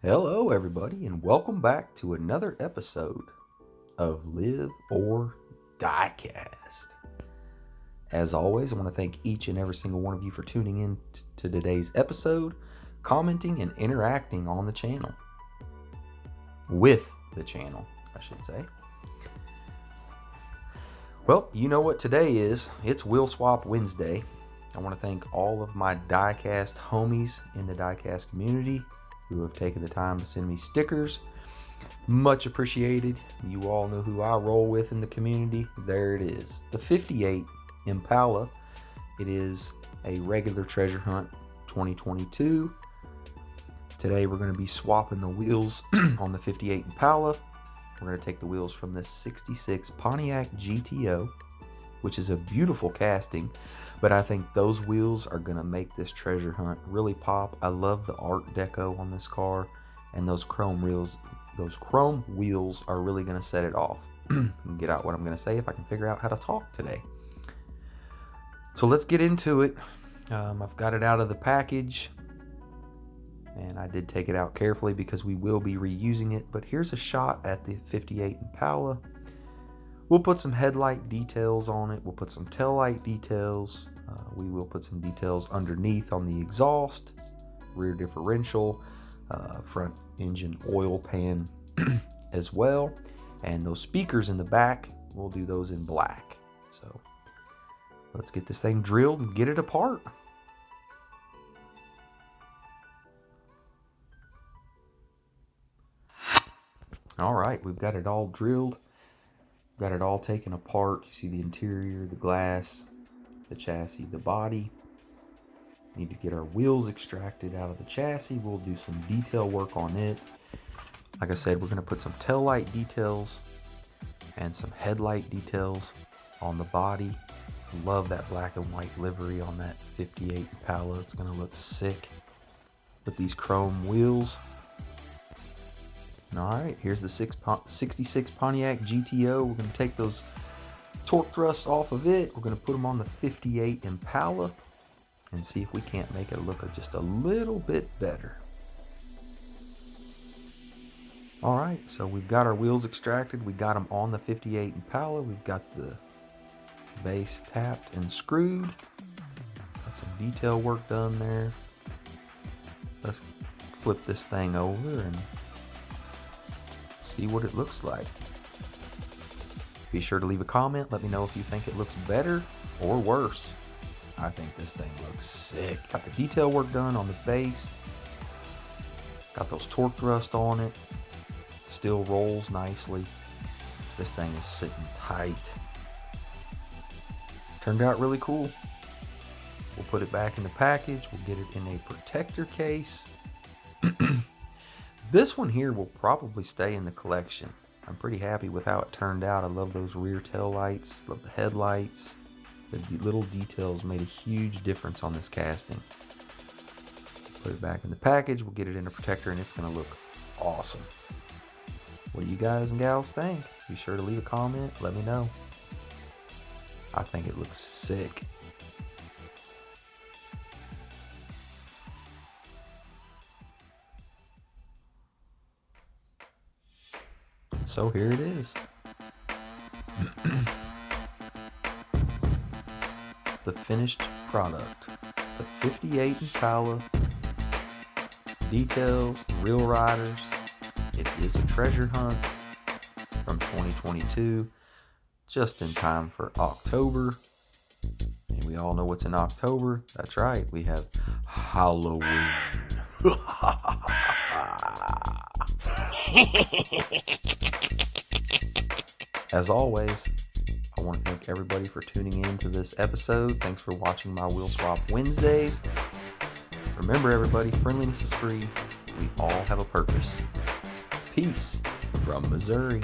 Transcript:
Hello, everybody, and welcome back to another episode of Live or Diecast. As always, I want to thank each and every single one of you for tuning in to today's episode, commenting, and interacting on the channel. With the channel, I should say. Well, you know what today is. It's Wheel Swap Wednesday. I want to thank all of my Diecast homies in the Diecast community who have taken the time to send me stickers. Much appreciated. You all know who I roll with in the community. There it is. The 58 Impala. It is a regular treasure hunt 2022. Today we're going to be swapping the wheels on the 58 Impala. We're going to take the wheels from this 66 Pontiac GTO, which is a beautiful casting, but I think those wheels are going to make this treasure hunt really pop. I love the Art Deco on this car, and those chrome wheels are really going to set it off. Get out what I'm going to say if I can figure out how to talk today. So let's get into it. I've got it out of the package, and I did take it out carefully because we will be reusing it, but here's a shot at the 58 Impala. We'll put some headlight details on it. We'll put some tail light details. We will put some details underneath on the exhaust, rear differential, front engine oil pan as well. And those speakers in the back, we'll do those in black. So let's get this thing drilled and get it apart. All right, we've got it all drilled. Got it all taken apart. You see the interior, the glass, the chassis, the body. Need to get our wheels extracted out of the chassis. We'll do some detail work on it. Like I said, we're going to put some tail light details and some headlight details on the body. Love that black and white livery on that 58 Impala. It's going to look sick with these chrome wheels. Alright, here's the 66 Pontiac GTO. We're going to take those torque thrusts off of it. We're going to put them on the 58 Impala and see if we can't make it look just a little bit better. Alright, so we've got our wheels extracted. We got them on the 58 Impala. We've got the base tapped and screwed. Got some detail work done there. Let's flip this thing over and see what it looks like. Be sure to leave a comment. Let me know if you think it looks better or worse. I think this thing looks sick. Got the detail work done on the base. Got those torque thrust on it. Still rolls nicely. This thing is sitting tight. Turned out really cool. We'll put it back in the package. We'll get it in a protector case. This one here will probably stay in the collection. I'm pretty happy with how it turned out. I love those rear tail lights, love the headlights. The little details made a huge difference on this casting. Put it back in the package, we'll get it in a protector, and it's going to look awesome. What do you guys and gals think? Be sure to leave a comment, let me know. I think it looks sick. So here it is. The finished product. The 58 Impala. Details, real riders. It is a treasure hunt from 2022. Just in time for October. And we all know what's in October. That's right, we have Halloween. As always, I want to thank everybody for tuning in to this episode. Thanks for watching my Wheel Swap Wednesdays. Remember, everybody, friendliness is free. We all have a purpose. Peace from Missouri.